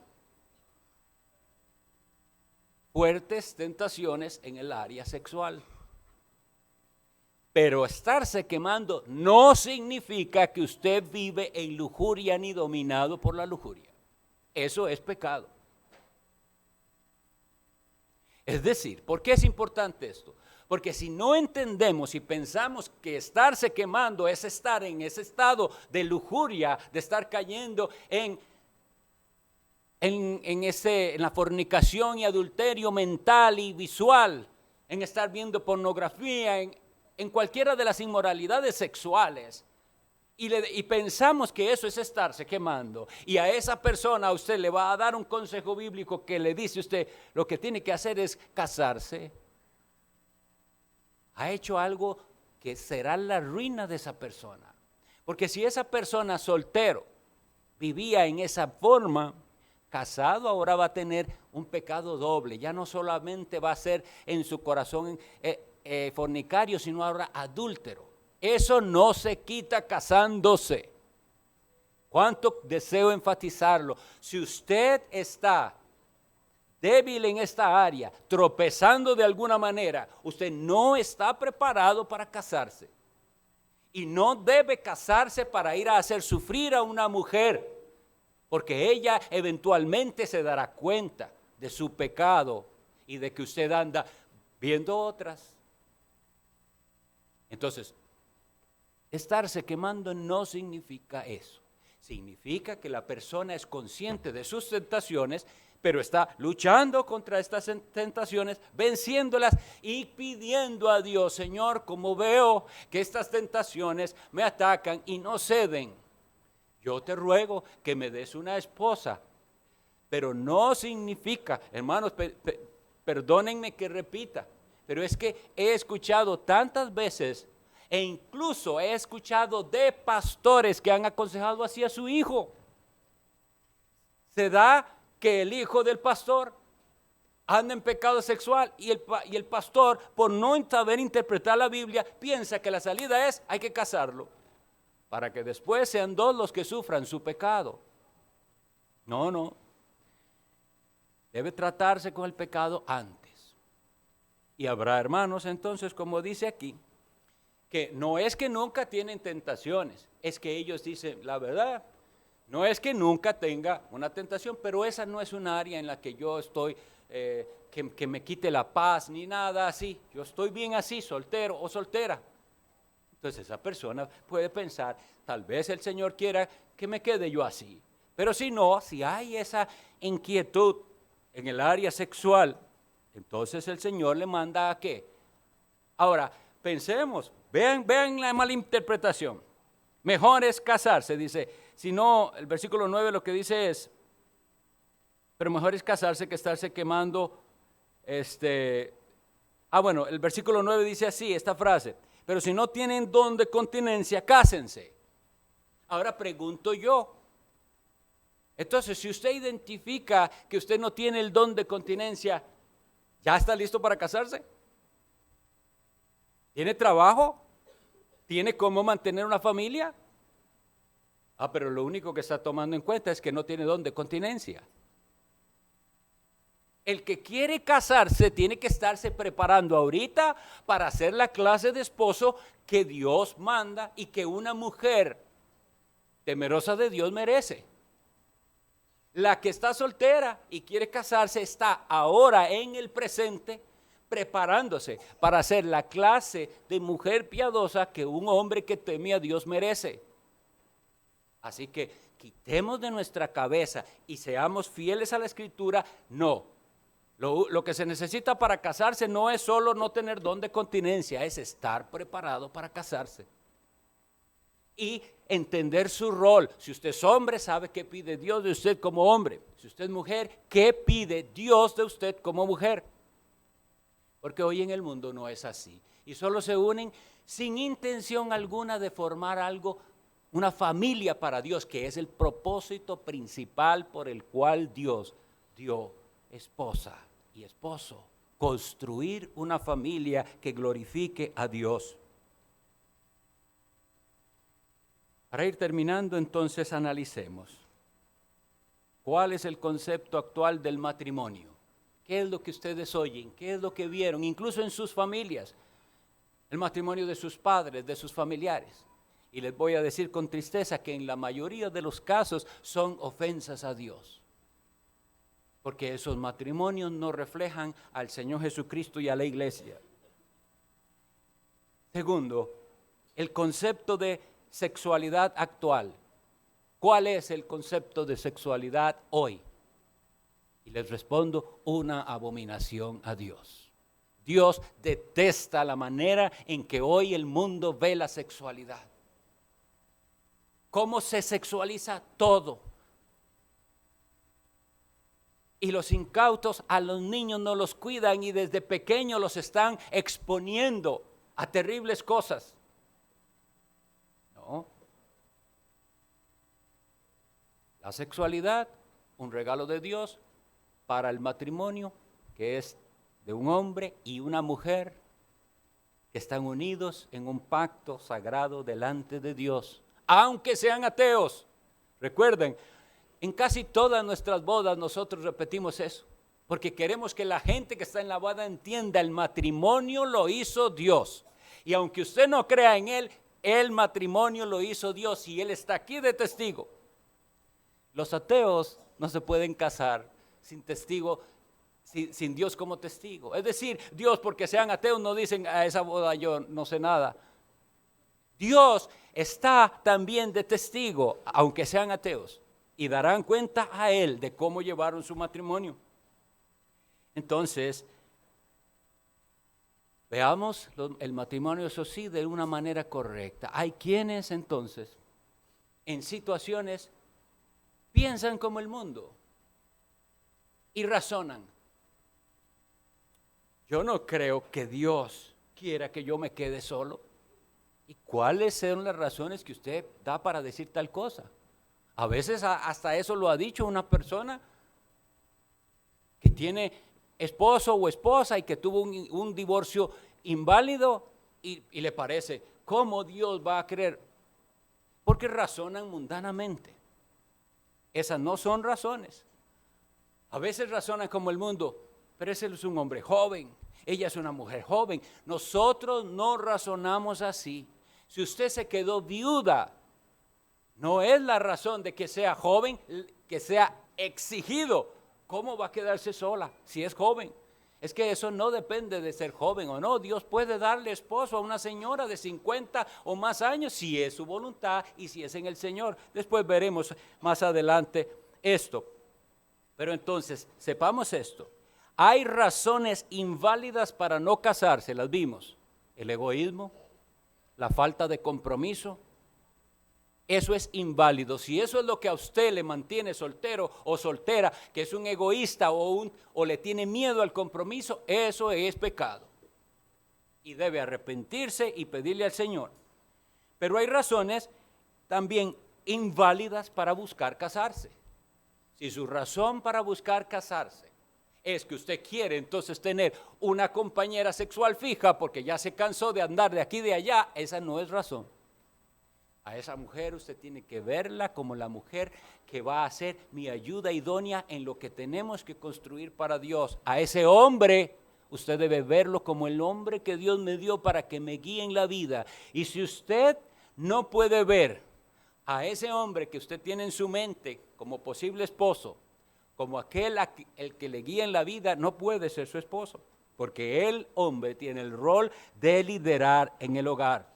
Fuertes tentaciones en el área sexual. Pero estarse quemando no significa que usted vive en lujuria ni dominado por la lujuria. Eso es pecado. Es decir, ¿por qué es importante esto? Porque si no entendemos y pensamos que estarse quemando es estar en ese estado de lujuria, de estar cayendo en la fornicación y adulterio mental y visual, en estar viendo pornografía, en cualquiera de las inmoralidades sexuales, y pensamos que eso es estarse quemando. Y a esa persona a usted le va a dar un consejo bíblico que le dice usted, lo que tiene que hacer es casarse. Ha hecho algo que será la ruina de esa persona. Porque si esa persona soltero vivía en esa forma, casado ahora va a tener un pecado doble. Ya no solamente va a ser en su corazón fornicario, sino ahora adúltero. Eso no se quita casándose. ¿Cuánto deseo enfatizarlo? Si usted está débil en esta área, tropezando de alguna manera, usted no está preparado para casarse. Y no debe casarse para ir a hacer sufrir a una mujer, porque ella eventualmente se dará cuenta de su pecado y de que usted anda viendo otras. Entonces, estarse quemando no significa eso. Significa que la persona es consciente de sus tentaciones, pero está luchando contra estas tentaciones, venciéndolas y pidiendo a Dios: Señor, como veo que estas tentaciones me atacan y no ceden, yo te ruego que me des una esposa. Pero no significa, hermanos, perdónenme que repita, pero es que he escuchado tantas veces, e incluso he escuchado de pastores que han aconsejado así a su hijo. Se da que el hijo del pastor anda en pecado sexual y el pastor, por no saber interpretar la Biblia, piensa que la salida es: hay que casarlo, para que después sean dos los que sufran su pecado. No. Debe tratarse con el pecado antes. Y habrá hermanos entonces, como dice aquí, que no es que nunca tienen tentaciones, es que ellos dicen la verdad. No es que nunca tenga una tentación, pero esa no es un área en la que yo estoy, que me quite la paz ni nada así. Yo estoy bien así, soltero o soltera. Entonces esa persona puede pensar, tal vez el Señor quiera que me quede yo así. Pero si no, si hay esa inquietud en el área sexual, entonces el Señor le manda ¿a qué? Ahora, pensemos, vean la malinterpretación. Mejor es casarse, dice. Si no, el versículo 9 lo que dice es: pero mejor es casarse que estarse quemando. El versículo 9 dice así, esta frase: pero si no tienen don de continencia, cásense. Ahora pregunto yo, entonces, si usted identifica que usted no tiene el don de continencia, ¿ya está listo para casarse? ¿Tiene trabajo? ¿Tiene cómo mantener una familia? Pero lo único que está tomando en cuenta es que no tiene don de continencia. El que quiere casarse tiene que estarse preparando ahorita para ser la clase de esposo que Dios manda y que una mujer temerosa de Dios merece. La que está soltera y quiere casarse está ahora en el presente preparándose para ser la clase de mujer piadosa que un hombre que teme a Dios merece. Así que quitemos de nuestra cabeza y seamos fieles a la Escritura. No, lo que se necesita para casarse no es solo no tener don de continencia, es estar preparado para casarse. Y entender su rol. Si usted es hombre, sabe qué pide Dios de usted como hombre. Si usted es mujer, qué pide Dios de usted como mujer. Porque hoy en el mundo no es así. Y solo se unen sin intención alguna de formar algo, una familia para Dios, que es el propósito principal por el cual Dios dio esposa y esposo. Construir una familia que glorifique a Dios. Para ir terminando, entonces analicemos. ¿Cuál es el concepto actual del matrimonio? ¿Qué es lo que ustedes oyen? ¿Qué es lo que vieron? Incluso en sus familias. El matrimonio de sus padres, de sus familiares. Y les voy a decir con tristeza que en la mayoría de los casos son ofensas a Dios. Porque esos matrimonios no reflejan al Señor Jesucristo y a la iglesia. Segundo, el concepto de sexualidad actual. ¿Cuál es el concepto de sexualidad hoy? Y les respondo: una abominación a Dios. Dios detesta la manera en que hoy el mundo ve la sexualidad. cómo se sexualiza todo. Y los incautos a los niños no los cuidan y desde pequeños los están exponiendo a terribles cosas. No. La sexualidad, un regalo de Dios para el matrimonio, que es de un hombre y una mujer que están unidos en un pacto sagrado delante de Dios, aunque sean ateos. Recuerden, en casi todas nuestras bodas nosotros repetimos eso, porque queremos que la gente que está en la boda entienda, el matrimonio lo hizo Dios. Y aunque usted no crea en él, el matrimonio lo hizo Dios y él está aquí de testigo. Los ateos no se pueden casar sin testigo, sin Dios como testigo. Es decir, Dios, porque sean ateos, no dicen a esa boda yo no sé nada. Dios está también de testigo, aunque sean ateos, y darán cuenta a él de cómo llevaron su matrimonio. Entonces, veamos el matrimonio, eso sí, de una manera correcta. Hay quienes entonces, en situaciones, piensan como el mundo y razonan. Yo no creo que Dios quiera que yo me quede solo. ¿Y cuáles son las razones que usted da para decir tal cosa? A veces hasta eso lo ha dicho una persona que tiene esposo o esposa y que tuvo un divorcio inválido y le parece, ¿cómo Dios va a querer? Porque razonan mundanamente. Esas no son razones. A veces razonan como el mundo, pero ese es un hombre joven, ella es una mujer joven. Nosotros no razonamos así. Si usted se quedó viuda, no es la razón de que sea joven, que sea exigido. ¿Cómo va a quedarse sola si es joven? Es que eso no depende de ser joven o no. Dios puede darle esposo a una señora de 50 o más años si es su voluntad y si es en el Señor. Después veremos más adelante esto. Pero entonces, sepamos esto. Hay razones inválidas para no casarse, las vimos. El egoísmo, la falta de compromiso. Eso es inválido. Si eso es lo que a usted le mantiene soltero o soltera, que es un egoísta o le tiene miedo al compromiso, eso es pecado. Y debe arrepentirse y pedirle al Señor. Pero hay razones también inválidas para buscar casarse. Si su razón para buscar casarse es que usted quiere entonces tener una compañera sexual fija porque ya se cansó de andar de aquí y de allá, esa no es razón. A esa mujer usted tiene que verla como la mujer que va a ser mi ayuda idónea en lo que tenemos que construir para Dios. A ese hombre usted debe verlo como el hombre que Dios me dio para que me guíe en la vida. Y si usted no puede ver a ese hombre que usted tiene en su mente como posible esposo, como aquel el que le guía en la vida, no puede ser su esposo, porque el hombre tiene el rol de liderar en el hogar.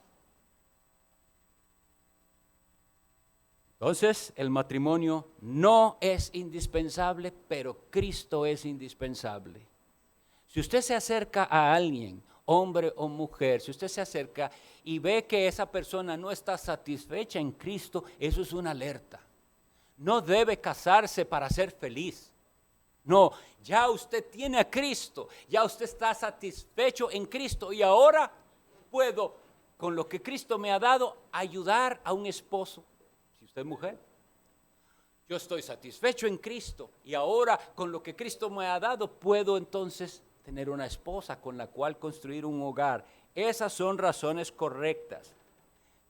Entonces, el matrimonio no es indispensable, pero Cristo es indispensable. Si usted se acerca a alguien, hombre o mujer, si usted se acerca y ve que esa persona no está satisfecha en Cristo, eso es una alerta. No debe casarse para ser feliz. No, ya usted tiene a Cristo, ya usted está satisfecho en Cristo y ahora puedo, con lo que Cristo me ha dado, ayudar a un esposo. Si usted es mujer, yo estoy satisfecho en Cristo y ahora con lo que Cristo me ha dado puedo entonces tener una esposa con la cual construir un hogar. Esas son razones correctas,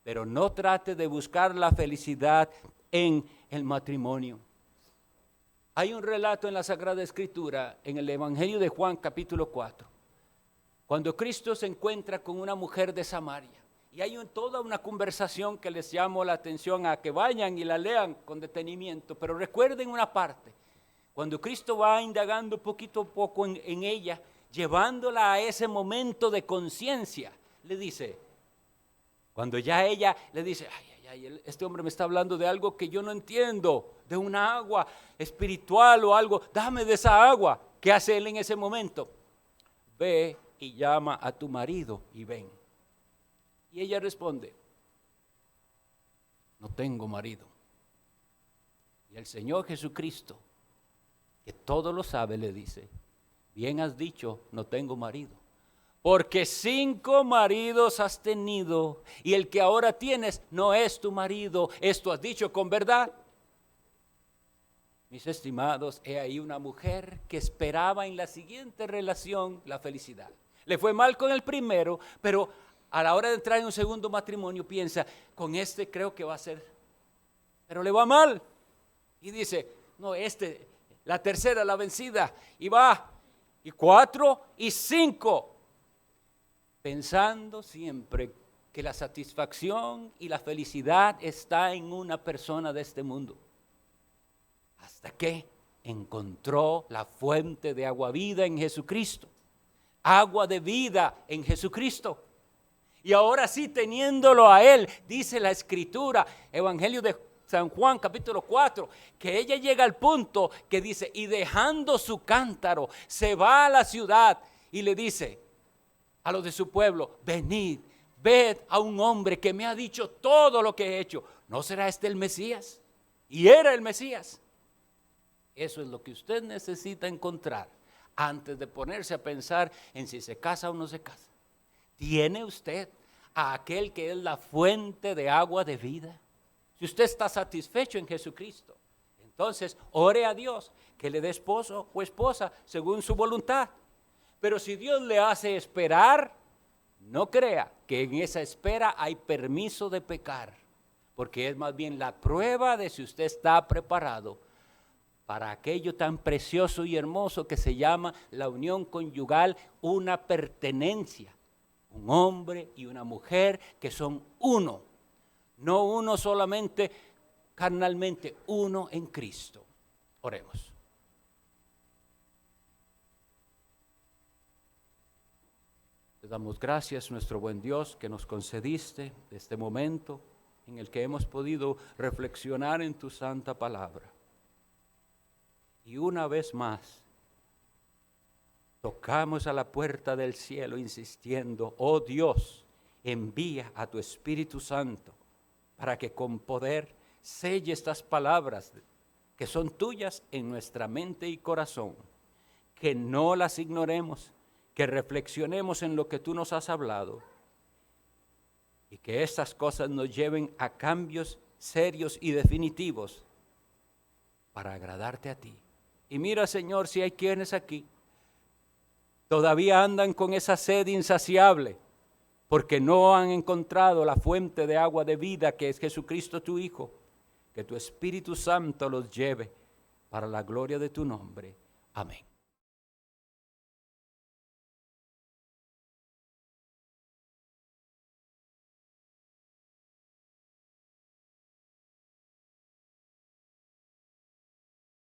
pero no trate de buscar la felicidad en el matrimonio. Hay un relato en la Sagrada Escritura, en el Evangelio de Juan capítulo 4, cuando Cristo se encuentra con una mujer de Samaria. Y hay toda una conversación que les llamo la atención a que vayan y la lean con detenimiento. Pero recuerden una parte, cuando Cristo va indagando poquito a poco en ella, llevándola a ese momento de conciencia, le dice, cuando ya ella le dice, este hombre me está hablando de algo que yo no entiendo, de una agua espiritual o algo, dame de esa agua. ¿Qué hace él en ese momento? Ve y llama a tu marido y ven. Y ella responde, no tengo marido. Y el Señor Jesucristo, que todo lo sabe, le dice, bien has dicho, no tengo marido. Porque 5 maridos has tenido y el que ahora tienes no es tu marido. ¿Esto has dicho con verdad? Mis estimados, he ahí una mujer que esperaba en la siguiente relación la felicidad. Le fue mal con el primero, pero a la hora de entrar en un segundo matrimonio piensa, con este creo que va a ser, pero le va mal. Y dice, no, la tercera, la vencida, y va, y 4 y 5. Pensando siempre que la satisfacción y la felicidad está en una persona de este mundo. Hasta que encontró la fuente de agua vida en Jesucristo. Agua de vida en Jesucristo. Y ahora sí, teniéndolo a Él, dice la Escritura, Evangelio de San Juan, capítulo 4, que ella llega al punto que dice, y dejando su cántaro, se va a la ciudad y le dice a los de su pueblo, venid, ved a un hombre que me ha dicho todo lo que he hecho. ¿No será este el Mesías? Y era el Mesías. Eso es lo que usted necesita encontrar antes de ponerse a pensar en si se casa o no se casa. ¿Tiene usted a aquel que es la fuente de agua de vida? Si usted está satisfecho en Jesucristo, entonces ore a Dios que le dé esposo o esposa según su voluntad. Pero si Dios le hace esperar, no crea que en esa espera hay permiso de pecar, porque es más bien la prueba de si usted está preparado para aquello tan precioso y hermoso que se llama la unión conyugal, una pertenencia, un hombre y una mujer que son uno, no uno solamente carnalmente, uno en Cristo. Oremos. Te damos gracias, nuestro buen Dios, que nos concediste este momento en el que hemos podido reflexionar en tu santa palabra. Y una vez más, tocamos a la puerta del cielo insistiendo, oh Dios, envía a tu Espíritu Santo para que con poder selle estas palabras que son tuyas en nuestra mente y corazón, que no las ignoremos, que reflexionemos en lo que tú nos has hablado y que estas cosas nos lleven a cambios serios y definitivos para agradarte a ti. Y mira, Señor, si hay quienes aquí todavía andan con esa sed insaciable porque no han encontrado la fuente de agua de vida que es Jesucristo tu Hijo, que tu Espíritu Santo los lleve para la gloria de tu nombre. Amén.